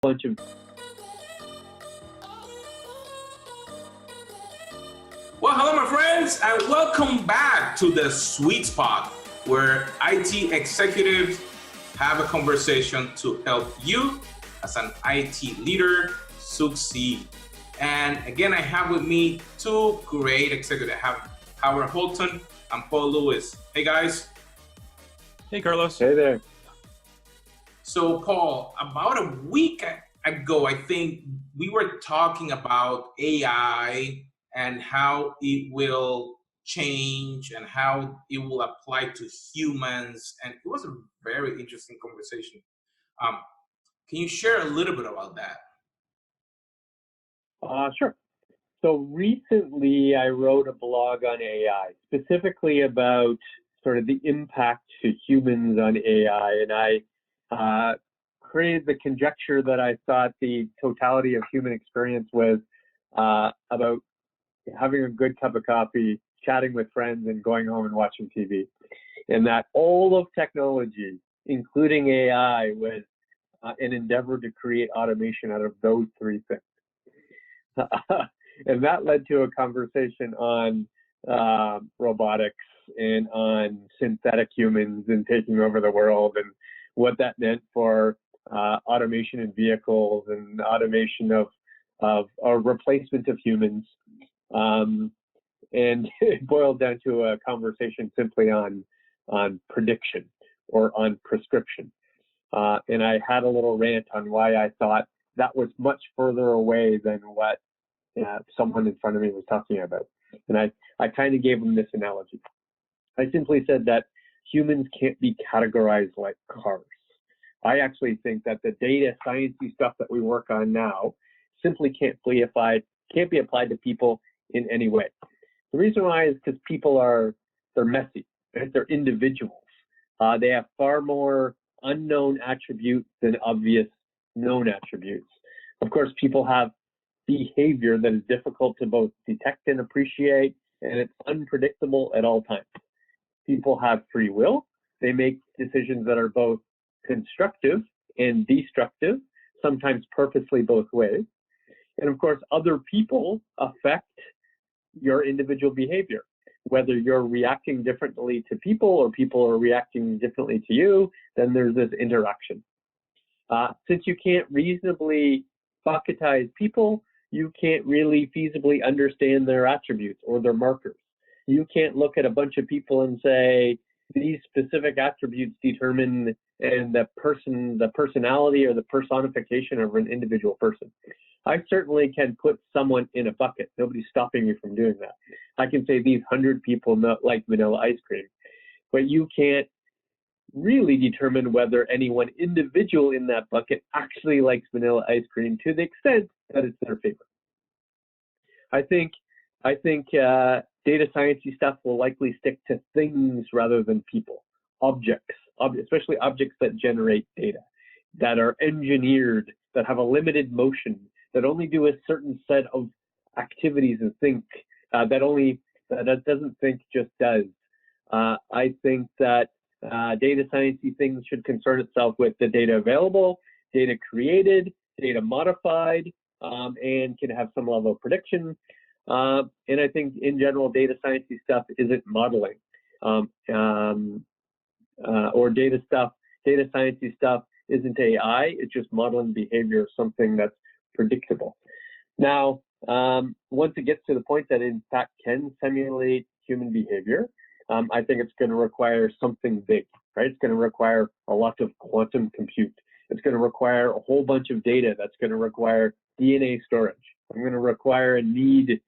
bunch of Well, hello, my friends, and welcome back to the sweet spot where IT executives have a conversation to help you as an IT leader succeed. And again, I have with me two great executives. I have Howard Holton and Paul Lewis. Hey, guys. Hey, Carlos. hey there. So, Paul, about a week ago, I think we were talking about AI and how it will change and how it will apply to humans. And it was a very interesting conversation. Um, can you share a little bit about that? Sure. So recently I wrote a blog on AI, specifically about sort of the impact to humans on AI. And I created the conjecture that I thought the totality of human experience was about having a good cup of coffee, chatting with friends, and going home and watching TV. And that all of technology, including AI, was an endeavor to create automation out of those three things. And that led to a conversation on robotics and on synthetic humans and taking over the world and what that meant for automation in vehicles and automation of or replacement of humans. And it boiled down to a conversation simply on prediction or on prescription. And I had a little rant on why I thought that was much further away than what someone in front of me was talking about. And I kind of gave them this analogy. I simply said that humans can't be categorized like cars. I actually think that the data sciencey stuff that we work on now simply can't be applied to people in any way. The reason why is because people they're messy, right? They're individuals. They have far more unknown attributes than obvious known attributes. Of course, people have behavior that is difficult to both detect and appreciate, and it's unpredictable at all times. People have free will. They make decisions that are both constructive and destructive, sometimes purposely both ways. And of course, other people affect your individual behavior. Whether you're reacting differently to people or people are reacting differently to you, then there's this interaction. Since you can't reasonably bucketize people, you can't really feasibly understand their attributes or their markers. You can't look at a bunch of people and say, these specific attributes determine and the personality or the personification of an individual person. I certainly can put someone in a bucket. Nobody's stopping me from doing that. I can say these 100 people like vanilla ice cream, but you can't really determine whether any one individual in that bucket actually likes vanilla ice cream to the extent that it's their favorite. I think data sciencey stuff will likely stick to things rather than people, objects, especially objects that generate data, that are engineered, that have a limited motion, that only do a certain set of activities and think, that doesn't think, just does. I think that data sciencey things should concern itself with the data available, data created, data modified, and can have some level of prediction. And I think in general, data sciencey stuff isn't modeling, or data sciencey stuff isn't AI. It's just modeling behavior of something that's predictable. Now, once it gets to the point that in fact can simulate human behavior, I think it's going to require something big, right? It's going to require a lot of quantum compute. It's going to require a whole bunch of data. That's going to require DNA storage. I'm going to require and need,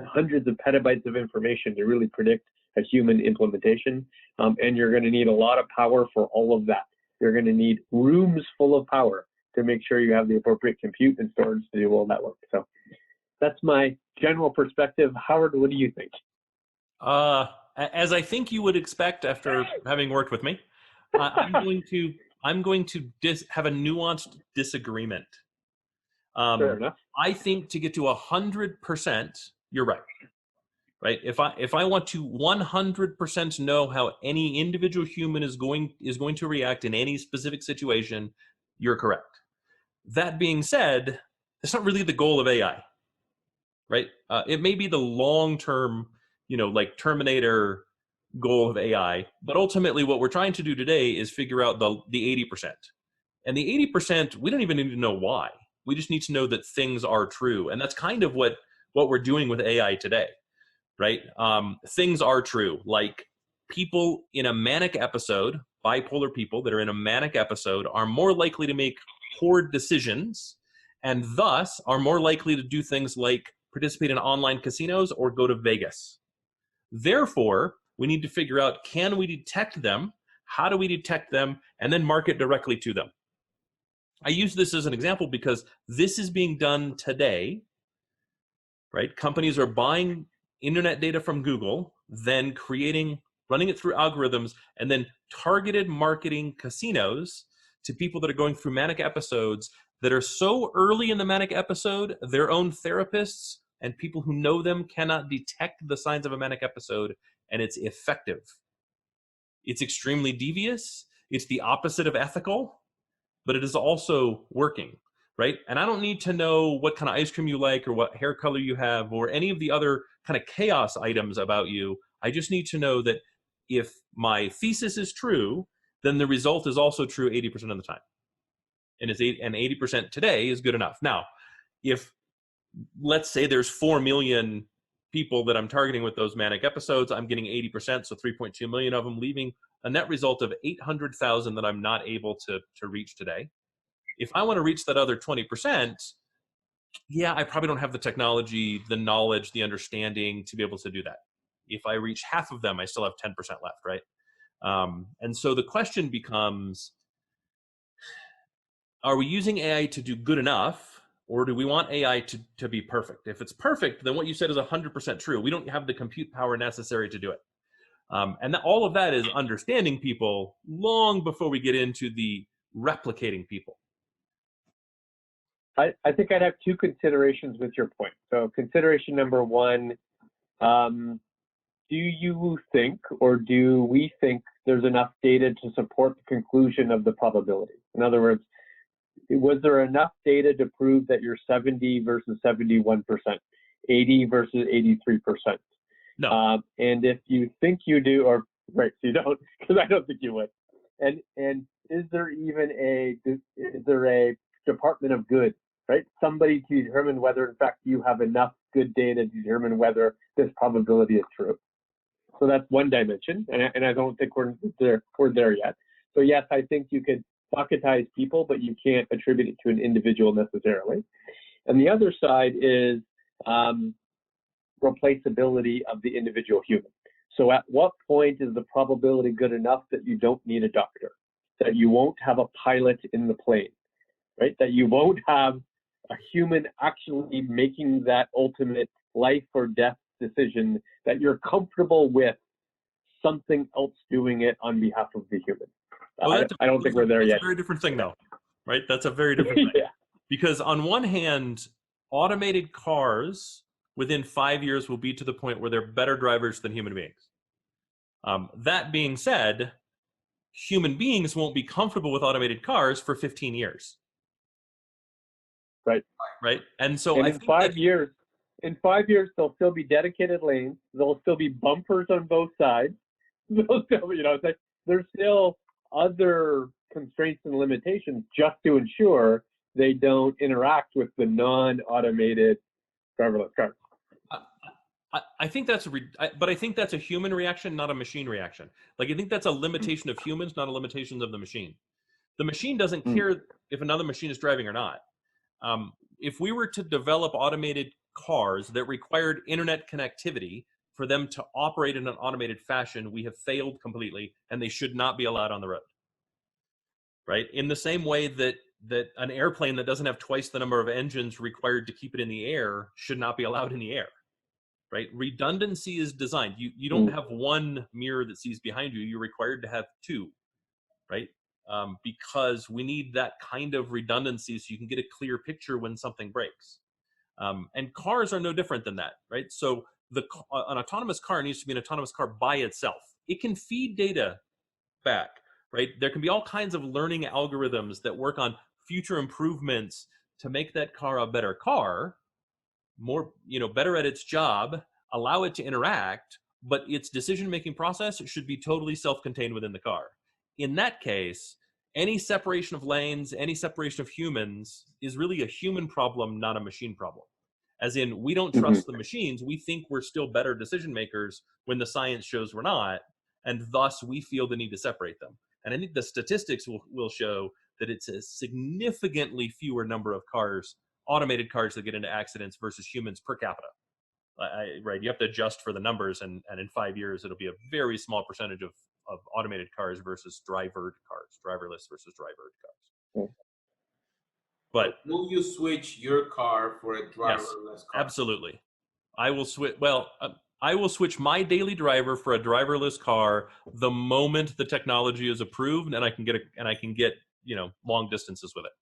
hundreds of petabytes of information to really predict a human implementation. And you're going to need a lot of power for all of that. You're going to need rooms full of power to make sure you have the appropriate compute and storage to do all that work. So that's my general perspective. Howard, what do you think? As I think you would expect after having worked with me, I'm going to have a nuanced disagreement. Fair enough. I think to get to 100%, you're right. Right? If I want to 100% know how any individual human is going to react in any specific situation, you're correct. That being said, it's not really the goal of AI, right? It may be the long-term, like Terminator goal of AI, but ultimately what we're trying to do today is figure out the 80%. And the 80%, we don't even need to know why. We just need to know that things are true. And that's kind of what we're doing with AI today, right? Things are true. Like people in a manic episode, bipolar people that are in a manic episode are more likely to make poor decisions and thus are more likely to do things like participate in online casinos or go to Vegas. Therefore, we need to figure out, can we detect them? How do we detect them? And then market directly to them. I use this as an example because this is being done today, right? Companies are buying internet data from Google, then running it through algorithms, and then targeted marketing casinos to people that are going through manic episodes that are so early in the manic episode, their own therapists and people who know them cannot detect the signs of a manic episode, and it's effective. It's extremely devious. It's the opposite of ethical, but it is also working, right? And I don't need to know what kind of ice cream you like or what hair color you have or any of the other kind of chaos items about you. I just need to know that if my thesis is true, then the result is also true 80% of the time. And 80% today is good enough. Now, if let's say there's 4 million people that I'm targeting with those manic episodes, I'm getting 80%, so 3.2 million of them, leaving a net result of 800,000 that I'm not able to reach today. If I want to reach that other 20%, yeah, I probably don't have the technology, the knowledge, the understanding to be able to do that. If I reach half of them, I still have 10% left, right? And so the question becomes, are we using AI to do good enough, or do we want AI to be perfect? If it's perfect, then what you said is 100% true. We don't have the compute power necessary to do it. And all of that is understanding people long before we get into the replicating people. I think I'd have two considerations with your point. So consideration number one, do you think, or do we think there's enough data to support the conclusion of the probability? In other words, was there enough data to prove that you're 70 versus 71%, 80 versus 83%? No. And if you think you do, or right, so you don't, because I don't think you would. And is there even a department of good, right? Somebody to determine whether, in fact, you have enough good data to determine whether this probability is true. So that's one dimension, and I don't think we're there yet. So yes, I think you could bucketize people, but you can't attribute it to an individual necessarily. And the other side is replaceability of the individual human. So at what point is the probability good enough that you don't need a doctor, that you won't have a pilot in the plane, right? That you won't have a human actually making that ultimate life or death decision, that you're comfortable with something else doing it on behalf of the human. Well, I don't think we're there yet. That's a very different thing, though, right? That's a very different thing. Yeah. Because on one hand, automated cars within 5 years will be to the point where they're better drivers than human beings. That being said, human beings won't be comfortable with automated cars for 15 years. Right. Right. And so in 5 years, there'll still be dedicated lanes. There'll still be bumpers on both sides. There'll still, there's still other constraints and limitations just to ensure they don't interact with the non-automated driverless cars. I think that's but I think that's a human reaction, not a machine reaction. Like, I think that's a limitation of humans, not a limitation of the machine. The machine doesn't care if another machine is driving or not. If we were to develop automated cars that required internet connectivity for them to operate in an automated fashion, we have failed completely, and they should not be allowed on the road. Right? In the same way that an airplane that doesn't have twice the number of engines required to keep it in the air should not be allowed in the air. Right? Redundancy is designed. You don't have one mirror that sees behind you. You're required to have two, right? Because we need that kind of redundancy so you can get a clear picture when something breaks. And cars are no different than that, right? So an autonomous car needs to be an autonomous car by itself. It can feed data back, right? There can be all kinds of learning algorithms that work on future improvements to make that car a better car, more, better at its job, allow it to interact, but its decision-making process should be totally self-contained within the car. In that case, any separation of lanes, any separation of humans is really a human problem, not a machine problem. As in, we don't trust the machines. We think we're still better decision makers when the science shows we're not, and thus we feel the need to separate them. And I think the statistics will show that it's a significantly fewer number of cars, automated cars, that get into accidents versus humans per capita. Right? You have to adjust for the numbers, and in 5 years, it'll be a very small percentage of automated cars versus driverless versus drivered cars. But will you switch your car for a driverless car? Absolutely. I will switch. Well, I will switch my daily driver for a driverless car the moment the technology is approved, and I can get long distances with it.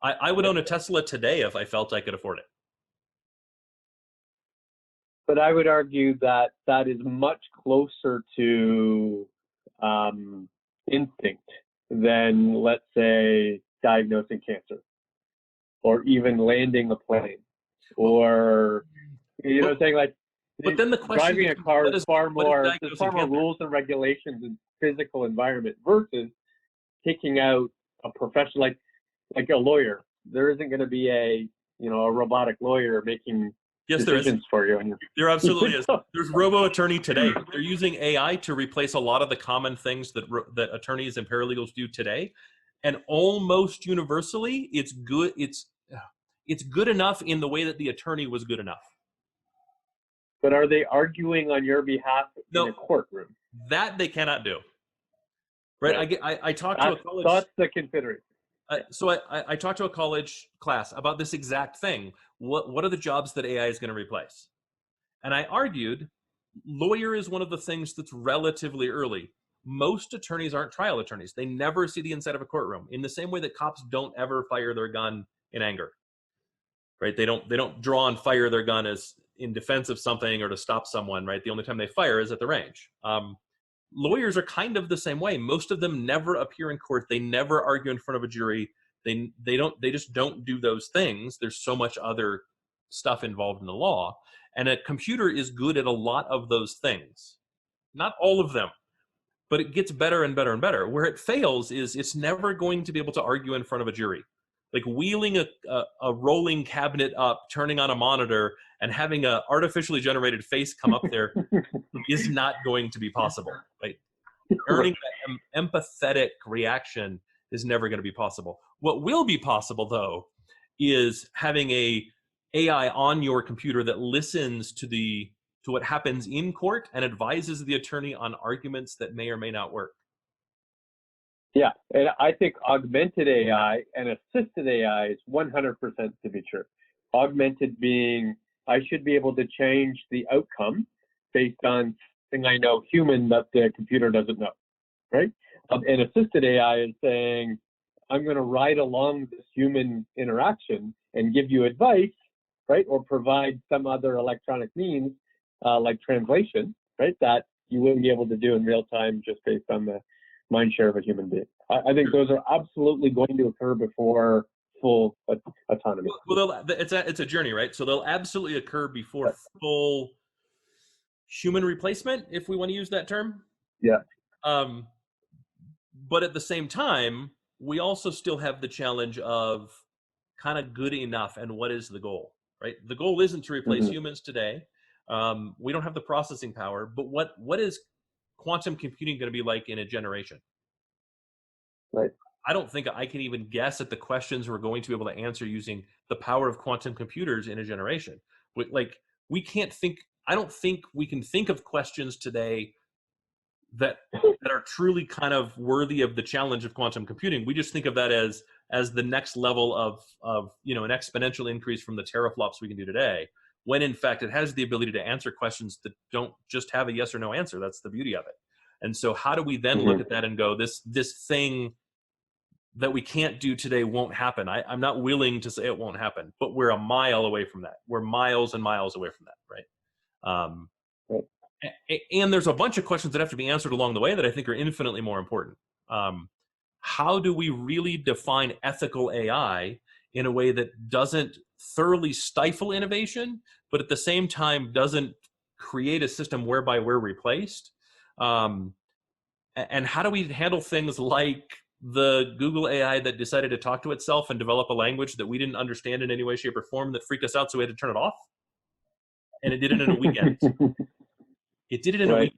I would own a Tesla today if I felt I could afford it. But I would argue that that is much closer to instinct than, let's say, diagnosing cancer, or even landing a plane, or saying like. But then the question driving a car is far more. There's far more rules and regulations in physical environment versus taking out a professional, like a lawyer. There isn't going to be a robotic lawyer making decisions for you. There absolutely is. There's robo-attorney today. They're using AI to replace a lot of the common things that attorneys and paralegals do today, and almost universally, it's good. It's good enough in the way that the attorney was good enough. But are they arguing on your behalf in a courtroom? That they cannot do. Right? I talked to a college. That's the consideration. So I talked to a college class about this exact thing. What are the jobs that AI is going to replace? And I argued, lawyer is one of the things that's relatively early. Most attorneys aren't trial attorneys. They never see the inside of a courtroom. In the same way that cops don't ever fire their gun in anger. Right? They don't draw and fire their gun as in defense of something or to stop someone, right? The only time they fire is at the range. Lawyers are kind of the same way. Most of them never appear in court. They never argue in front of a jury. They just don't do those things. There's so much other stuff involved in the law. And a computer is good at a lot of those things. Not all of them, but it gets better and better and better. Where it fails is it's never going to be able to argue in front of a jury. Like wheeling a rolling cabinet up, turning on a monitor, and having an artificially generated face come up there is not going to be possible, right? Earning that empathetic reaction is never going to be possible. What will be possible, though, is having a AI on your computer that listens to what happens in court and advises the attorney on arguments that may or may not work. Yeah, and I think augmented AI and assisted AI is 100% to be true. Augmented being, I should be able to change the outcome based on something I know human that the computer doesn't know, right? And assisted AI is saying, I'm going to ride along this human interaction and give you advice, right? Or provide some other electronic means like translation, right? That you wouldn't be able to do in real time just based on the mind share of a human being. I think those are absolutely going to occur before full autonomy. Well, it's a journey, right? So they'll absolutely occur before full human replacement, if we want to use that term. Yeah. But at the same time, we also still have the challenge of kind of good enough, and what is the goal, right? The goal isn't to replace humans today. We don't have the processing power, but what is quantum computing going to be like in a generation? Right. I don't think I can even guess at the questions we're going to be able to answer using the power of quantum computers in a generation. We can't think. I don't think we can think of questions today that are truly kind of worthy of the challenge of quantum computing. We just think of that as the next level of an exponential increase from the teraflops we can do today, when in fact it has the ability to answer questions that don't just have a yes or no answer. That's the beauty of it. And so how do we then look at that and go, this thing that we can't do today won't happen? I'm not willing to say it won't happen, but we're a mile away from that. We're miles and miles away from that, right? And there's a bunch of questions that have to be answered along the way that I think are infinitely more important. How do we really define ethical AI in a way that doesn't thoroughly stifle innovation, but at the same time doesn't create a system whereby we're replaced? And how do we handle things like the Google AI that decided to talk to itself and develop a language that we didn't understand in any way, shape, or form that freaked us out, so we had to turn it off? And it did it in a weekend. It did it in a week.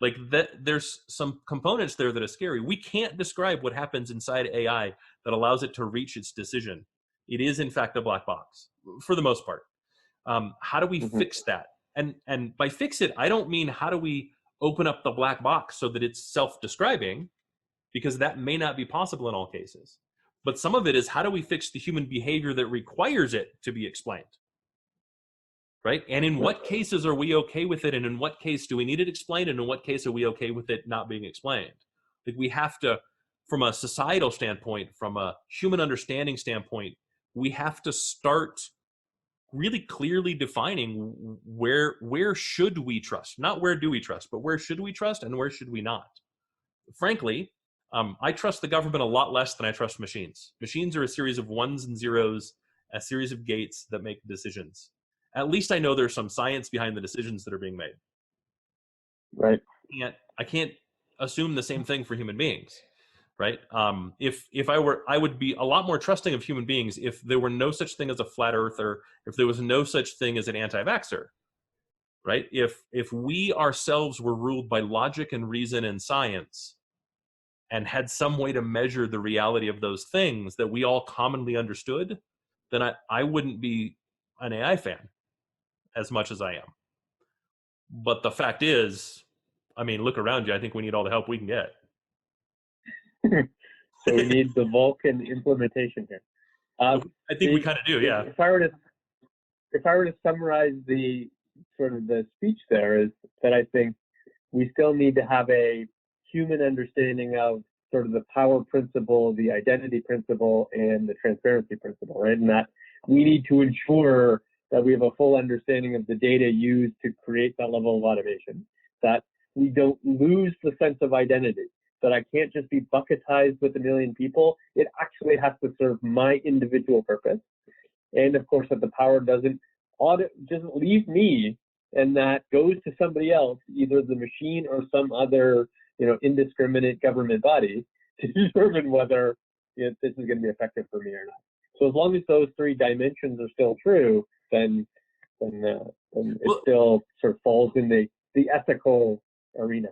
Like that, there's some components there that are scary. We can't describe what happens inside AI that allows it to reach its decision. It is, in fact, a black box for the most part. How do we fix that? And by fix it, I don't mean how do we open up the black box so that it's self-describing, because that may not be possible in all cases. But some of it is how do we fix the human behavior that requires it to be explained? Right? And in what cases are we okay with it? And in what case do we need it explained? And in what case are we okay with it not being explained? Like we have to, from a societal standpoint, from a human understanding standpoint, we have to start really clearly defining where should we trust? Not where do we trust, but where should we trust and where should we not? Frankly, I trust the government a lot less than I trust machines. Machines are a series of ones and zeros, a series of gates that make decisions. At least I know there's some science behind the decisions that are being made. Right. I can't assume the same thing for human beings, right? If I were, I would be a lot more trusting of human beings if there were no such thing as a flat earther, if there was no such thing as an anti-vaxxer, right? If we ourselves were ruled by logic and reason and science and had some way to measure the reality of those things that we all commonly understood, then I wouldn't be an AI fan as much as I am. But the fact is, I mean, look around you. I think we need all the help we can get. So we need the Vulcan implementation here. I think we kind of do, yeah. If I were to summarize the sort of the speech there, is that I think we still need to have a human understanding of sort of the power principle, the identity principle, and the transparency principle, right? And that we need to ensure that we have a full understanding of the data used to create that level of automation, that we don't lose the sense of identity, that I can't just be bucketized with a million people. It actually has to serve my individual purpose. And of course, that the power doesn't leave me, and that goes to somebody else, either the machine or some other, indiscriminate government body, to determine whether this is going to be effective for me or not. So as long as those three dimensions are still true, then it still sort of falls in the ethical arena.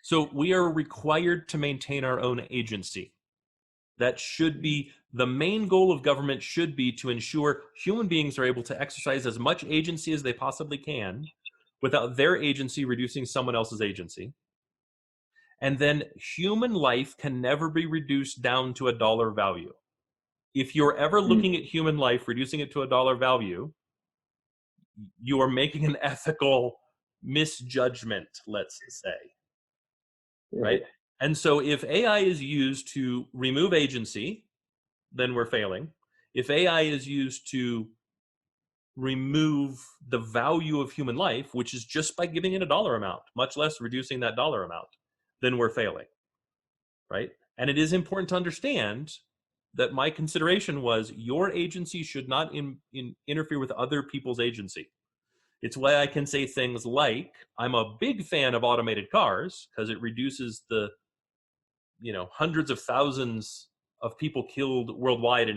So we are required to maintain our own agency. That should be the main goal of government, should be to ensure human beings are able to exercise as much agency as they possibly can without their agency reducing someone else's agency. And then human life can never be reduced down to a dollar value. If you're ever looking at human life, reducing it to a dollar value, you are making an ethical misjudgment, let's say, right? And so if AI is used to remove agency, then we're failing. If AI is used to remove the value of human life, which is just by giving it a dollar amount, much less reducing that dollar amount, then we're failing, right? And it is important to understand that my consideration was your agency should not interfere with other people's agency. It's why I can say things like, I'm a big fan of automated cars because it reduces the, hundreds of thousands of people killed worldwide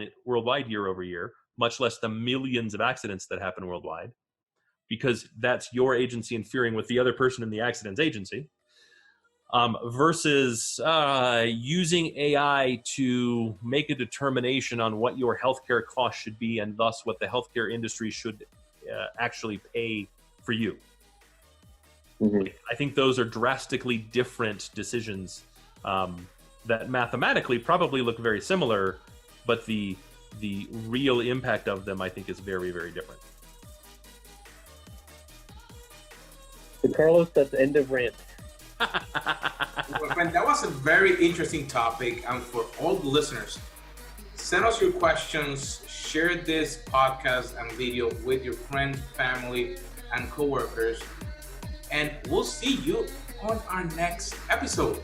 year over year, much less the millions of accidents that happen worldwide, because that's your agency interfering with the other person in the accident's agency. Versus using AI to make a determination on what your healthcare costs should be and thus what the healthcare industry should actually pay for you. I think those are drastically different decisions that mathematically probably look very similar, but the real impact of them, I think, is very, very different. So Carlos, that's the end of rant. Well, friend, that was a very interesting topic, and for all the listeners, send us your questions, share this podcast and video with your friends, family, and coworkers, and we'll see you on our next episode.